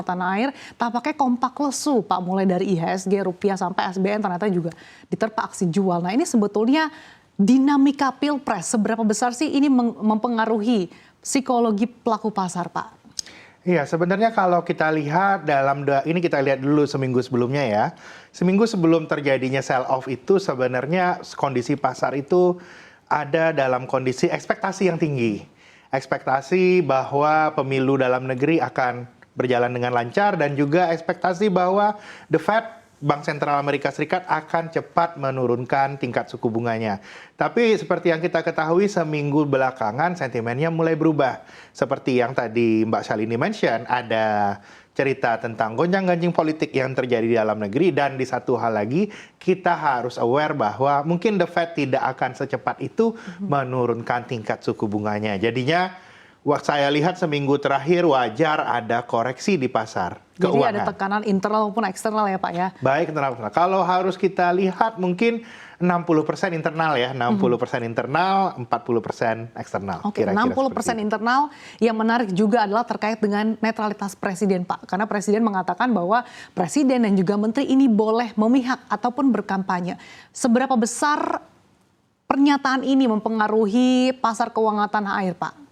Tanah Air tampaknya kompak lesu Pak, mulai dari IHSG, rupiah sampai SBN ternyata juga diterpa aksi jual. Nah ini sebetulnya dinamika pilpres seberapa besar sih ini mempengaruhi psikologi pelaku pasar Pak? Iya, sebenarnya kalau kita lihat ini kita lihat dulu seminggu sebelumnya ya. Seminggu sebelum terjadinya sell off itu sebenarnya kondisi pasar itu ada dalam kondisi ekspektasi yang tinggi. Ekspektasi bahwa pemilu dalam negeri akan berjalan dengan lancar dan juga ekspektasi bahwa The Fed, Bank Sentral Amerika Serikat akan cepat menurunkan tingkat suku bunganya. Tapi seperti yang kita ketahui seminggu belakangan sentimennya mulai berubah. Seperti yang tadi Mbak Shalini mention, ada cerita tentang gonjang-ganjing politik yang terjadi di dalam negeri, dan di satu hal lagi kita harus aware bahwa mungkin The Fed tidak akan secepat itu menurunkan tingkat suku bunganya. Jadinya saya lihat seminggu terakhir wajar ada koreksi di pasar keuangan. Jadi ada tekanan internal maupun eksternal ya Pak ya? Baik, internal. Kalau harus kita lihat mungkin 60% internal ya, 60% internal, 40% eksternal. Oke, 60% internal. Yang menarik juga adalah terkait dengan netralitas Presiden Pak. Karena Presiden mengatakan bahwa Presiden dan juga Menteri ini boleh memihak ataupun berkampanye. Seberapa besar pernyataan ini mempengaruhi pasar keuangan tanah air Pak?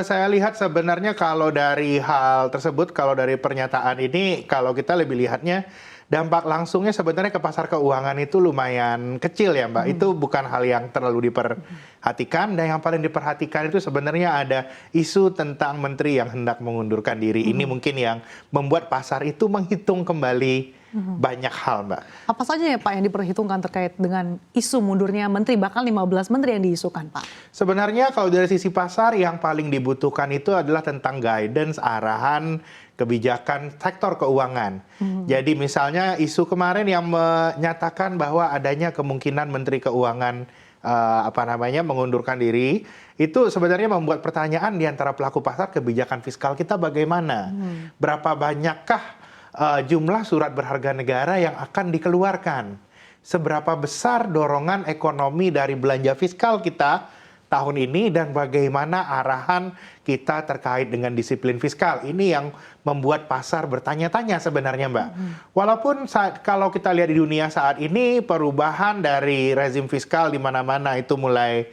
Saya lihat sebenarnya kalau dari hal tersebut, kalau dari pernyataan ini, kalau kita lebih lihatnya dampak langsungnya sebenarnya ke pasar keuangan itu lumayan kecil ya Mbak. Itu bukan hal yang terlalu diperhatikan, dan yang paling diperhatikan itu sebenarnya ada isu tentang menteri yang hendak mengundurkan diri. Ini mungkin yang membuat pasar itu menghitung kembali banyak hal Mbak. Apa saja ya Pak yang diperhitungkan terkait dengan isu mundurnya menteri, bahkan 15 menteri yang diisukan Pak? Sebenarnya kalau dari sisi pasar yang paling dibutuhkan itu adalah tentang guidance, arahan, kebijakan sektor keuangan. Jadi misalnya isu kemarin yang menyatakan bahwa adanya kemungkinan Menteri Keuangan mengundurkan diri, itu sebenarnya membuat pertanyaan di antara pelaku pasar, kebijakan fiskal kita bagaimana? Berapa banyakkah jumlah surat berharga negara yang akan dikeluarkan? Seberapa besar dorongan ekonomi dari belanja fiskal kita tahun ini, dan bagaimana arahan kita terkait dengan disiplin fiskal? Ini yang membuat pasar bertanya-tanya sebenarnya Mbak. Walaupun kalau kita lihat di dunia saat ini perubahan dari rezim fiskal di mana-mana itu mulai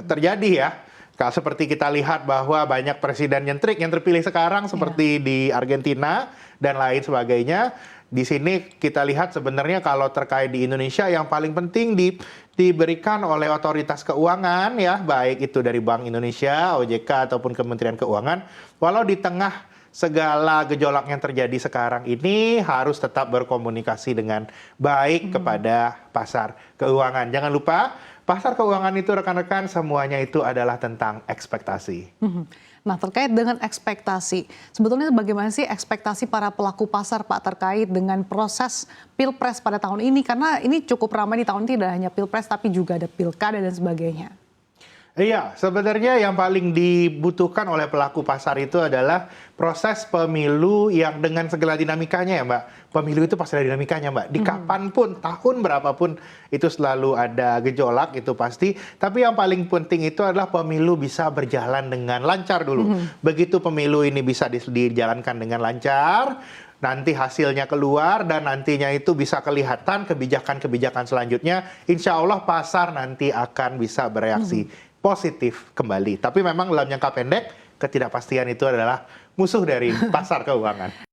terjadi ya. Seperti kita lihat bahwa banyak presiden nyentrik yang terpilih sekarang seperti di Argentina dan lain sebagainya. Di sini kita lihat sebenarnya kalau terkait di Indonesia yang paling penting diberikan oleh otoritas keuangan ya, baik itu dari Bank Indonesia, OJK ataupun Kementerian Keuangan. Walau di tengah segala gejolak yang terjadi sekarang ini harus tetap berkomunikasi dengan baik kepada pasar keuangan. Jangan lupa pasar keuangan itu rekan-rekan semuanya itu adalah tentang ekspektasi. Nah terkait dengan ekspektasi, sebetulnya bagaimana sih ekspektasi para pelaku pasar Pak terkait dengan proses pilpres pada tahun ini? Karena ini cukup ramai di tahun ini, tidak hanya pilpres tapi juga ada pilkada dan sebagainya. Iya, sebenarnya yang paling dibutuhkan oleh pelaku pasar itu adalah proses pemilu yang dengan segala dinamikanya ya Mbak. Pemilu itu pasti ada dinamikanya Mbak. Di kapanpun, tahun berapapun itu selalu ada gejolak, itu pasti. Tapi yang paling penting itu adalah pemilu bisa berjalan dengan lancar dulu. Begitu pemilu ini bisa dijalankan dengan lancar, nanti hasilnya keluar dan nantinya itu bisa kelihatan kebijakan-kebijakan selanjutnya, insya Allah pasar nanti akan bisa bereaksi positif kembali. Tapi memang dalam jangka pendek, ketidakpastian itu adalah musuh dari pasar keuangan.